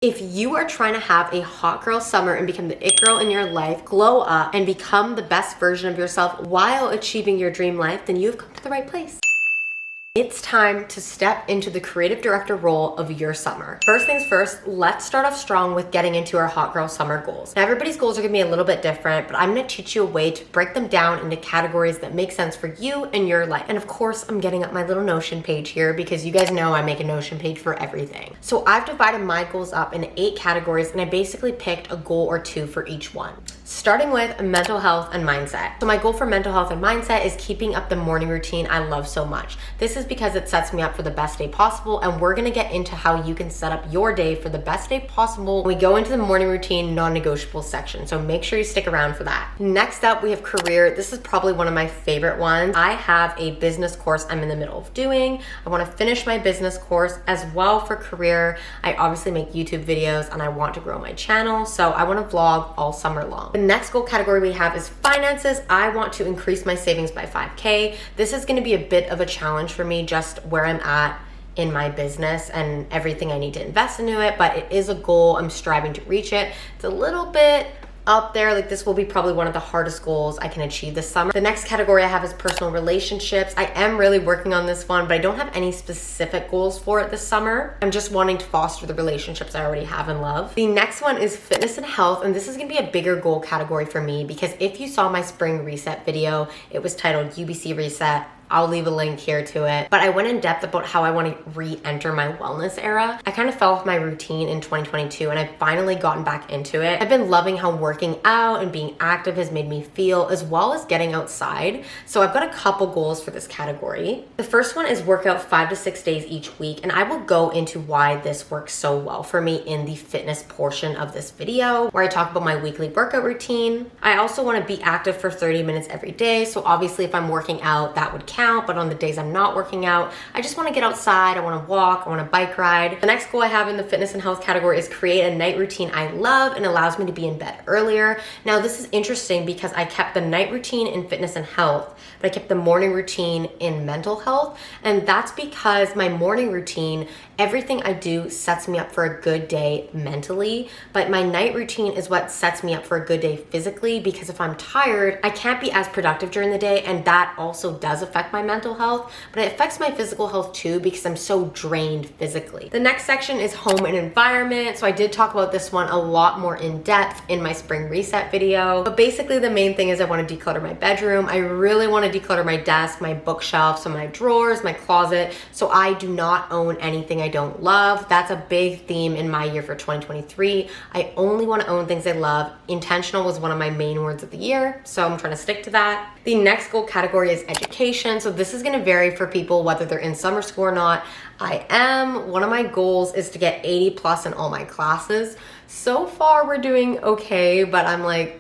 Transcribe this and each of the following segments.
If you are trying to have a hot girl summer and become the it girl in your life, glow up, and become the best version of yourself while achieving your dream life, then you've come to the right place. It's time to step into the creative director role of your summer. First things first, let's start off strong with getting into our hot girl summer goals. Now, everybody's goals are gonna be a little bit different, but I'm gonna teach you a way to break them down into categories that make sense for you and your life. And of course, I'm getting up my little Notion page here because you guys know I make a Notion page for everything. So I've divided my goals up into 8 categories, and I basically picked a goal or 2 for each one. Starting with mental health and mindset. So my goal for mental health and mindset is keeping up the morning routine I love so much. This is because it sets me up for the best day possible, and we're gonna get into how you can set up your day for the best day possible when we go into the morning routine non-negotiable section. So make sure you stick around for that. Next up, we have career. This is probably one of my favorite ones. I have a business course I'm in the middle of doing. I wanna finish my business course as well. For career, I obviously make YouTube videos and I want to grow my channel, so I wanna vlog all summer long. The next goal category we have is finances. I want to increase my savings by 5K. This is gonna be a bit of a challenge for me, just where I'm at in my business and everything I need to invest into it, but it is a goal. I'm striving to reach it. It's a little bit up there. Like, this will be probably one of the hardest goals I can achieve this summer. The next category I have is personal relationships. I am really working on this one, but I don't have any specific goals for it this summer. I'm just wanting to foster the relationships I already have and love. The next one is fitness and health, and this is gonna be a bigger goal category for me because if you saw my spring reset video, it was titled UBC Reset. I'll leave a link here to it. But I went in depth about how I want to re-enter my wellness era. I kind of fell off my routine in 2022 and I've finally gotten back into it. I've been loving how working out and being active has made me feel, as well as getting outside. So I've got a couple goals for this category. The first one is work out 5 to 6 days each week, and I will go into why this works so well for me in the fitness portion of this video, where I talk about my weekly workout routine. I also want to be active for 30 minutes every day. So obviously if I'm working out, that would count. But on the days I'm not working out, I just want to get outside. I want to walk. I want to bike ride. The next goal I have in the fitness and health category is create a night routine I love and allows me to be in bed earlier. Now, this is interesting because I kept the night routine in fitness and health, but I kept the morning routine in mental health. And that's because my morning routine, everything I do sets me up for a good day mentally, but my night routine is what sets me up for a good day physically, because if I'm tired, I can't be as productive during the day, and that also does affect my mental health, but it affects my physical health too because I'm so drained physically. The next section is home and environment. So I did talk about this one a lot more in depth in my spring reset video, but basically the main thing is I want to declutter my bedroom. I really want to declutter my desk, my bookshelf, some of my drawers, my closet, so I do not own anything I don't love. That's a big theme in my year for 2023. I only want to own things I love. Intentional was one of my main words of the year, so I'm trying to stick to that. The next goal category is education. So this is going to vary for people whether they're in summer school or not. I am. One of my goals is to get 80 plus in all my classes. So far we're doing okay, but I'm like,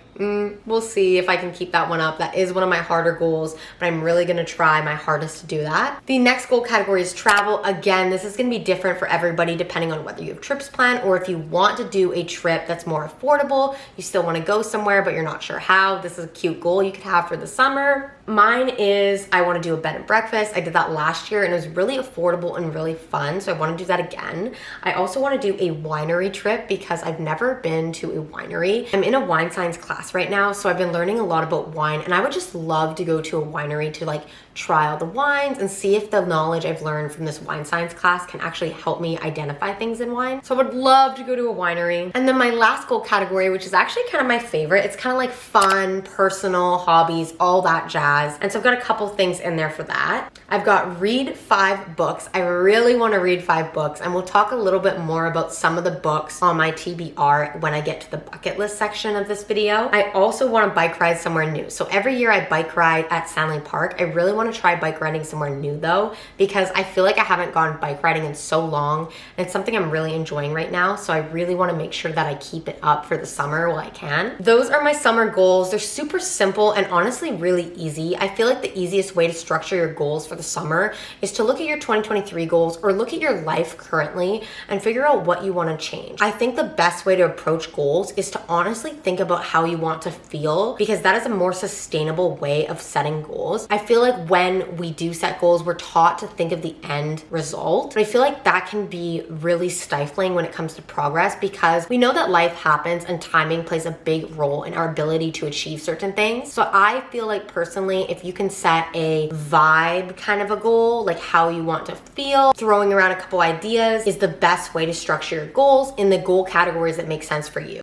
we'll see if I can keep that one up. That is one of my harder goals, but I'm really gonna try my hardest to do that. The next goal category is travel. Again, this is gonna be different for everybody depending on whether you have trips planned or if you want to do a trip that's more affordable. You still wanna go somewhere, but you're not sure how. This is a cute goal you could have for the summer. Mine is I wanna do a bed and breakfast. I did that last year and it was really affordable and really fun, so I wanna do that again. I also wanna do a winery trip because I've never been to a winery. I'm in a wine science class right now, so I've been learning a lot about wine, and I would just love to go to a winery to like try all the wines and see if the knowledge I've learned from this wine science class can actually help me identify things in wine. So I would love to go to a winery. And then my last goal category, which is actually kind of my favorite, it's kind of like fun, personal, hobbies, all that jazz. And so I've got a couple things in there for that. I've got read 5 books. I really want to read 5 books, and we'll talk a little bit more about some of the books on my TBR when I get to the bucket list section of this video. I also want to bike ride somewhere new. So every year I bike ride at Stanley Park. I really want to try bike riding somewhere new though, because I feel like I haven't gone bike riding in so long, and it's something I'm really enjoying right now. So I really want to make sure that I keep it up for the summer while I can. Those are my summer goals. They're super simple and honestly really easy. I feel like the easiest way to structure your goals for the summer is to look at your 2023 goals or look at your life currently and figure out what you want to change. I think the best way to approach goals is to honestly think about how you want to feel, because that is a more sustainable way of setting goals. I feel like when we do set goals, we're taught to think of the end result. But I feel like that can be really stifling when it comes to progress, because we know that life happens and timing plays a big role in our ability to achieve certain things. So I feel like personally, if you can set a vibe kind of a goal, like how you want to feel, throwing around a couple ideas is the best way to structure your goals in the goal categories that make sense for you.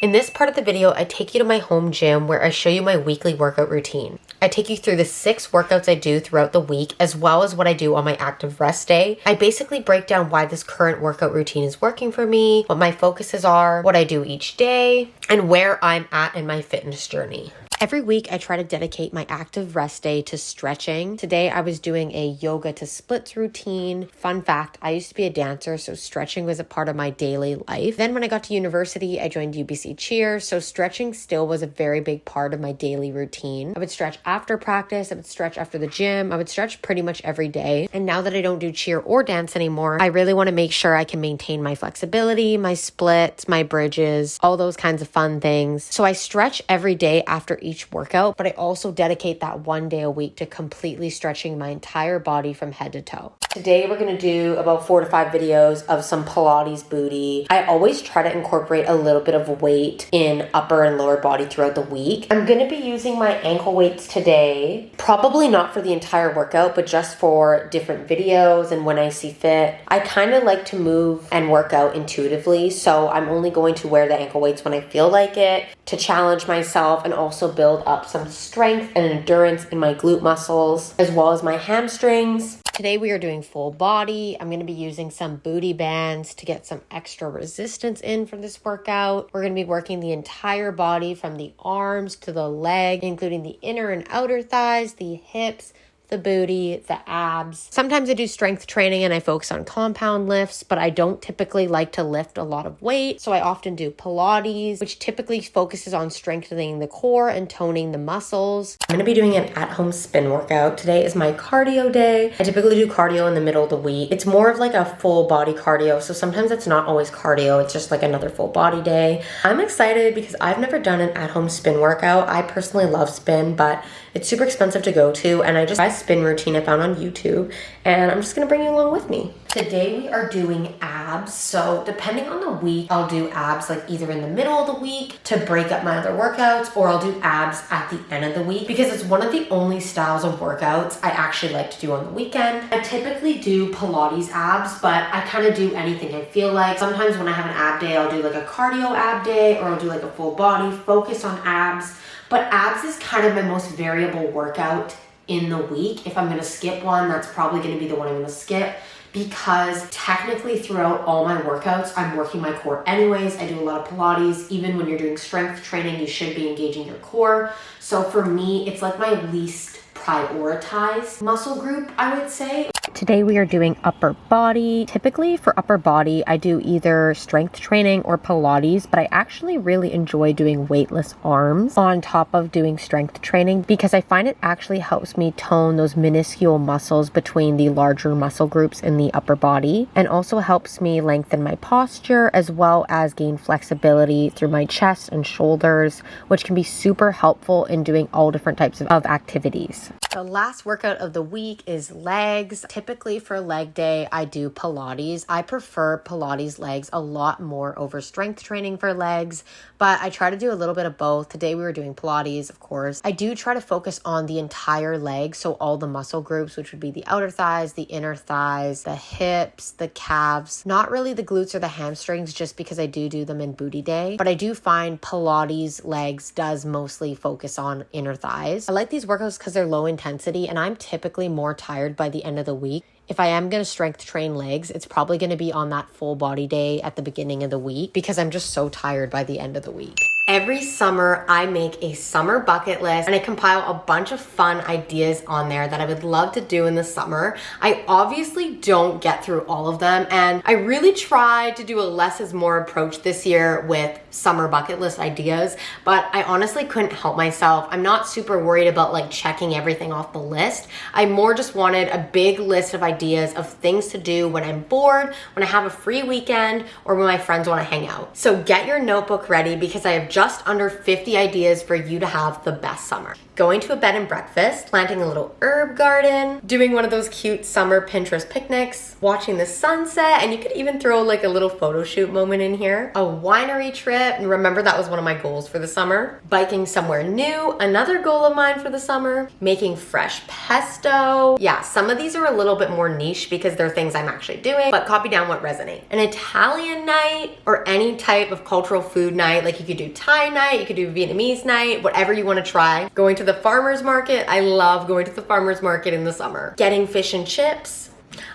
In this part of the video, I take you to my home gym where I show you my weekly workout routine. I take you through the 6 workouts I do throughout the week, as well as what I do on my active rest day. I basically break down why this current workout routine is working for me, what my focuses are, what I do each day, and where I'm at in my fitness journey. Every week, I try to dedicate my active rest day to stretching. Today, I was doing a yoga to splits routine. Fun fact, I used to be a dancer, so stretching was a part of my daily life. Then when I got to university, I joined UBC Cheer, so stretching still was a very big part of my daily routine. I would stretch after practice, I would stretch after the gym, I would stretch pretty much every day. And now that I don't do cheer or dance anymore, I really want to make sure I can maintain my flexibility, my splits, my bridges, all those kinds of fun things. So I stretch every day after each workout, but I also dedicate that one day a week to completely stretching my entire body from head to toe. Today, we're going to do about 4 to 5 videos of some Pilates booty. I always try to incorporate a little bit of weight in upper and lower body throughout the week. I'm going to be using my ankle weights today. Probably not for the entire workout, but just for different videos and when I see fit. I kind of like to move and work out intuitively, so I'm only going to wear the ankle weights when I feel like it, to challenge myself and also build up some strength and endurance in my glute muscles, as well as my hamstrings. Today we are doing full body. I'm going to be using some booty bands to get some extra resistance in for this workout. We're going to be working the entire body from the arms to the leg, including the inner and outer thighs, the hips, the booty, the abs. Sometimes I do strength training and I focus on compound lifts, but I don't typically like to lift a lot of weight. So I often do Pilates, which typically focuses on strengthening the core and toning the muscles. I'm going to be doing an at-home spin workout. Today is my cardio day. I typically do cardio in the middle of the week. It's more of like a full body cardio. So sometimes it's not always cardio. It's just like another full body day. I'm excited because I've never done an at-home spin workout. I personally love spin, but it's super expensive to go to, and I just buy a spin routine I found on YouTube, and I'm just gonna bring you along with me. Today we are doing abs, so depending on the week, I'll do abs like either in the middle of the week to break up my other workouts, or I'll do abs at the end of the week, because it's one of the only styles of workouts I actually like to do on the weekend. I typically do Pilates abs, but I kind of do anything I feel like. Sometimes when I have an ab day, I'll do like a cardio ab day, or I'll do like a full body focus on abs. But abs is kind of my most variable workout in the week. If I'm gonna skip one, that's probably gonna be the one I'm gonna skip, because technically throughout all my workouts, I'm working my core anyways. I do a lot of Pilates. Even when you're doing strength training, you should be engaging your core. So for me, it's like my least prioritized muscle group, I would say. Today we are doing upper body. Typically for upper body, I do either strength training or Pilates, but I actually really enjoy doing weightless arms on top of doing strength training, because I find it actually helps me tone those minuscule muscles between the larger muscle groups in the upper body, and also helps me lengthen my posture as well as gain flexibility through my chest and shoulders, which can be super helpful in doing all different types of activities. The last workout of the week is legs. Typically for leg day, I do Pilates. I prefer Pilates legs a lot more over strength training for legs, but I try to do a little bit of both. Today we were doing Pilates, of course. I do try to focus on the entire leg, so all the muscle groups, which would be the outer thighs, the inner thighs, the hips, the calves, not really the glutes or the hamstrings, just because I do them in booty day. But I do find Pilates legs does mostly focus on inner thighs. I like these workouts because they're low intensity, and I'm typically more tired by the end of the week. If I am going to strength train legs, it's probably going to be on that full body day at the beginning of the week, because I'm just so tired by the end of the week. Every summer, I make a summer bucket list and I compile a bunch of fun ideas on there that I would love to do in the summer. I obviously don't get through all of them, and I really tried to do a less is more approach this year with summer bucket list ideas, but I honestly couldn't help myself. I'm not super worried about like checking everything off the list. I more just wanted a big list of ideas of things to do when I'm bored, when I have a free weekend, or when my friends want to hang out. So get your notebook ready, because I have just under 50 ideas for you to have the best summer. Going to a bed and breakfast, planting a little herb garden, doing one of those cute summer Pinterest picnics, watching the sunset, and you could even throw like a little photo shoot moment in here. A winery trip, and remember that was one of my goals for the summer. Biking somewhere new, another goal of mine for the summer. Making fresh pesto. Yeah, some of these are a little bit more niche because they're things I'm actually doing, but copy down what resonates. An Italian night or any type of cultural food night, like you could do Thai night, you could do Vietnamese night, whatever you want to try. Going to the farmer's market. I love going to the farmer's market in the summer. Getting fish and chips.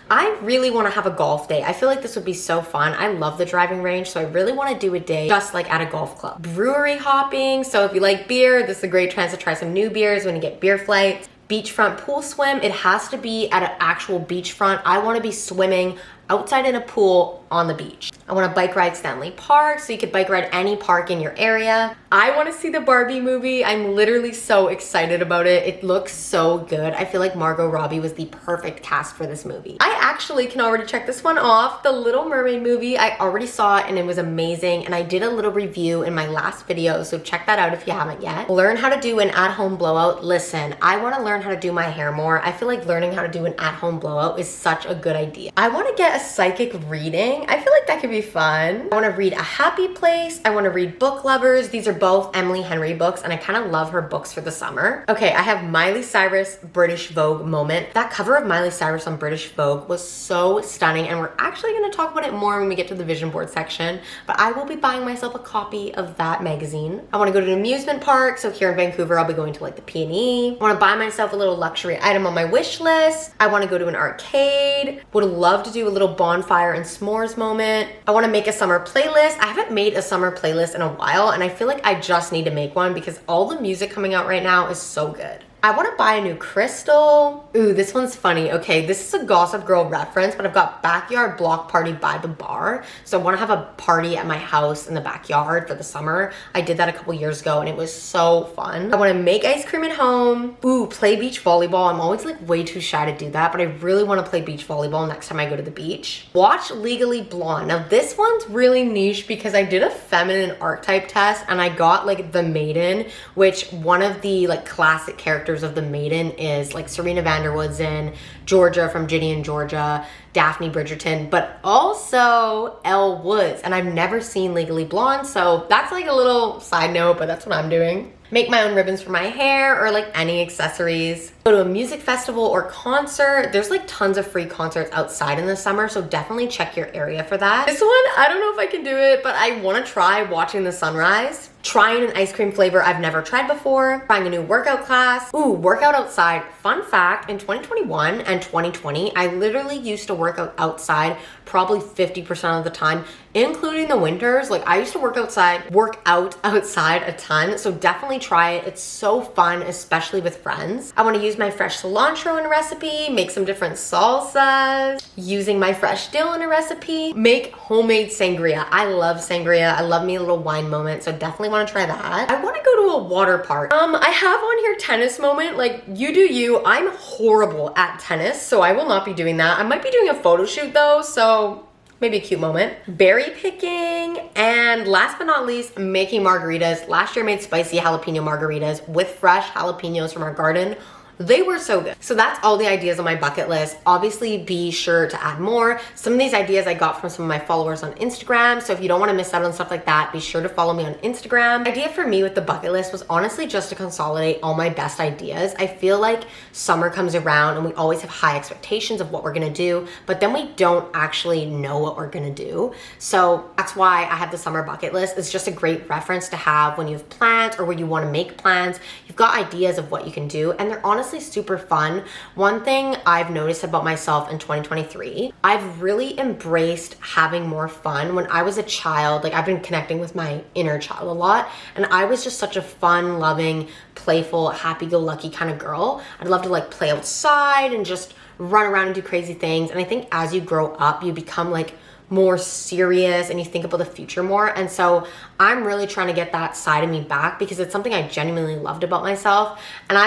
I really want to have a golf day. I feel like this would be so fun. I love the driving range, so I really want to do a day just like at a golf club. Brewery hopping. So if you like beer, this is a great chance to try some new beers when you get beer flights. Beachfront pool swim. It has to be at an actual beachfront. I want to be swimming outside in a pool on the beach. I want to bike ride Stanley Park, so you could bike ride any park in your area. I want to see the Barbie movie. I'm literally so excited about it. It looks so good. I feel like Margot Robbie was the perfect cast for this movie. I actually can already check this one off. The Little Mermaid movie, I already saw it and it was amazing, and I did a little review in my last video, so check that out if you haven't yet. Learn how to do an at-home blowout. Listen, I want to learn how to do my hair more. I feel like learning how to do an at-home blowout is such a good idea. I want to get a psychic reading. I feel like that could be fun. I want to read A Happy Place. I want to read Book Lovers. These are both Emily Henry books, and I kind of love her books for the summer. Okay, I have Miley Cyrus British Vogue moment. That cover of Miley Cyrus on British Vogue was so stunning, and we're actually going to talk about it more when we get to the vision board section, but I will be buying myself a copy of that magazine. I want to go to an amusement park, so here in Vancouver I'll be going to like the P&E. I want to buy myself a little luxury item on my wish list. I want to go to an arcade. Would love to do a little bonfire and s'mores moment. I want to make a summer playlist. I haven't made a summer playlist in a while, and I feel like I just need to make one because all the music coming out right now is so good. I want to buy a new crystal. Ooh, this one's funny. Okay, this is a Gossip Girl reference, but I've got backyard block party by the bar. So I want to have a party at my house in the backyard for the summer. I did that a couple years ago and it was so fun. I want to make ice cream at home. Ooh, play beach volleyball. I'm always like way too shy to do that, but I really want to play beach volleyball next time I go to the beach. Watch Legally Blonde. Now this one's really niche because I did a feminine archetype test and I got like the Maiden, which one of the like classic characters of the Maiden is like Serena Vanderwood's in, Georgia from Ginny and Georgia, Daphne Bridgerton, but also Elle Woods. And I've never seen Legally Blonde, so that's like a little side note, but that's what I'm doing. Make my own ribbons for my hair or like any accessories. Go to a music festival or concert. There's like tons of free concerts outside in the summer, so definitely check your area for that. This one, I don't know if I can do it, but I want to try watching the sunrise. Trying an ice cream flavor I've never tried before. Trying a new workout class. Ooh, workout outside. Fun fact, in 2021 and 2020, I literally used to work out outside probably 50% of the time, including the winters. Like I used to work out outside a ton, so definitely try it. It's so fun, especially with friends. I want to use my fresh cilantro in a recipe, make some different salsas, using my fresh dill in a recipe, make homemade sangria. I love sangria. I love me a little wine moment, so definitely want to try that. I want to go to a water park. I have on here tennis moment. Like you do you. I'm horrible at tennis, so I will not be doing that. I might be doing a photo shoot though, so maybe a cute moment. Berry picking, and last but not least, making margaritas. Last year I made spicy jalapeno margaritas with fresh jalapenos from our garden. They were so good. So that's all the ideas on my bucket list. Obviously, be sure to add more. Some of these ideas I got from some of my followers on Instagram. So if you don't want to miss out on stuff like that, be sure to follow me on Instagram. Idea for me with the bucket list was honestly just to consolidate all my best ideas. I feel like summer comes around and we always have high expectations of what we're going to do, but then we don't actually know what we're going to do. So that's why I have the summer bucket list. It's just a great reference to have when you have plans or when you want to make plans. You've got ideas of what you can do, and they're honestly super fun. One thing I've noticed about myself in 2023, I've really embraced having more fun. When I was a child, like I've been connecting with my inner child a lot, and I was just such a fun, loving, playful, happy-go-lucky kind of girl. I'd love to like play outside and just run around and do crazy things. And I think as you grow up, you become like more serious and you think about the future more. And so I'm really trying to get that side of me back because it's something I genuinely loved about myself. And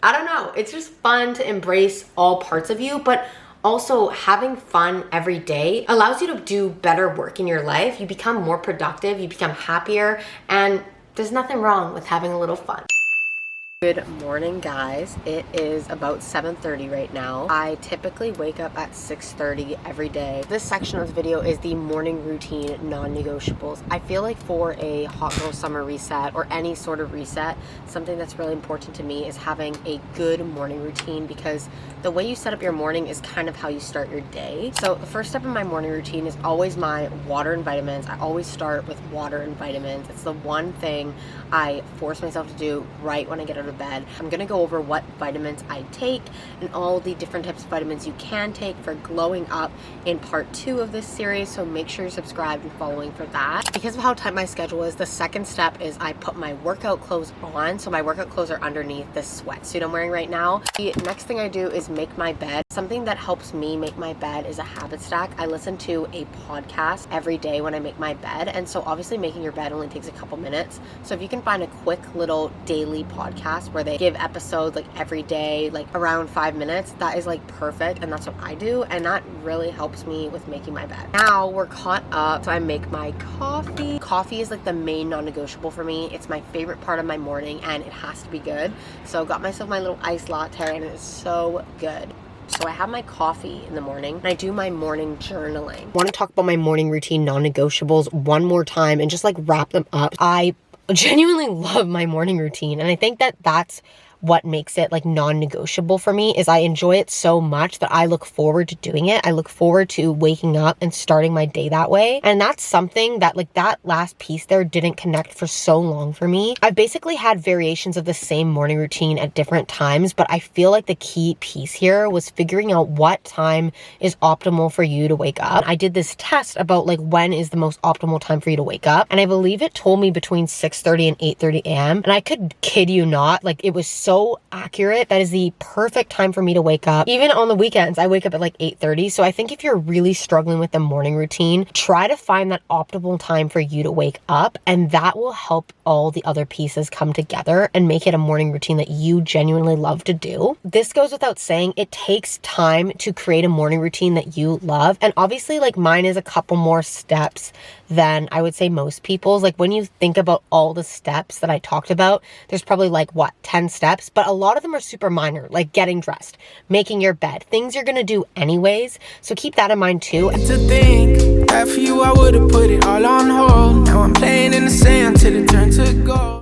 I don't know, it's just fun to embrace all parts of you, but also having fun every day allows you to do better work in your life. You become more productive, you become happier, and There's nothing wrong with having a little fun. Good morning, guys. It is about 7:30 right now. I typically wake up at 6:30 every day. This section of the video is the morning routine non-negotiables. I feel like for a hot girl summer reset or any sort of reset, something that's really important to me is having a good morning routine, because the way you set up your morning is kind of how you start your day. So the first step in my morning routine is always my water and vitamins. I always start with water and vitamins. It's the one thing I force myself to do right when I get out of bed. I'm gonna go over what vitamins I take and all the different types of vitamins you can take for glowing up in part 2 of this series, so make sure you're subscribed and following for that. Because of how tight my schedule is, the second step is I put my workout clothes on. So my workout clothes are underneath this sweatsuit I'm wearing right now. The next thing I do is make my bed. Something that helps me make my bed is a habit stack. I listen to a podcast every day when I make my bed, and so obviously making your bed only takes a couple minutes. So if you can find a quick little daily podcast where they give episodes like every day, like around 5 minutes, that is like perfect, and that's what I do, and that really helps me with making my bed. Now we're caught up, so I make my coffee. Coffee is like the main non-negotiable for me. It's my favorite part of my morning, and it has to be good. So got myself my little iced latte, and it is so good. So I have my coffee in the morning and I do my morning journaling. I want to talk about my morning routine non-negotiables one more time and just like wrap them up. I genuinely love my morning routine, and I think that that's what makes it like non-negotiable for me, is I enjoy it so much that I look forward to doing it. I look forward to waking up and starting my day that way. And that's something that like that last piece there didn't connect for so long for me. I've basically had variations of the same morning routine at different times, but I feel like the key piece here was figuring out what time is optimal for you to wake up. I did this test about like when is the most optimal time for you to wake up, and I believe it told me between 6:30 and 8:30 a.m. And I could kid you not, like it was so accurate. That is the perfect time for me to wake up. Even on the weekends, I wake up at like 8:30. So I think if you're really struggling with the morning routine, try to find that optimal time for you to wake up, and that will help all the other pieces come together and make it a morning routine that you genuinely love to do. This goes without saying, it takes time to create a morning routine that you love. And obviously like mine is a couple more steps than I would say most people's. Like when you think about all the steps that I talked about, there's probably like what, 10 steps, but a lot of them are super minor, like getting dressed, making your bed, things you're gonna do anyways. So keep that in mind too. To think that for you I would have put it all on hold. Now I'm playing in the sand till it turns to gold.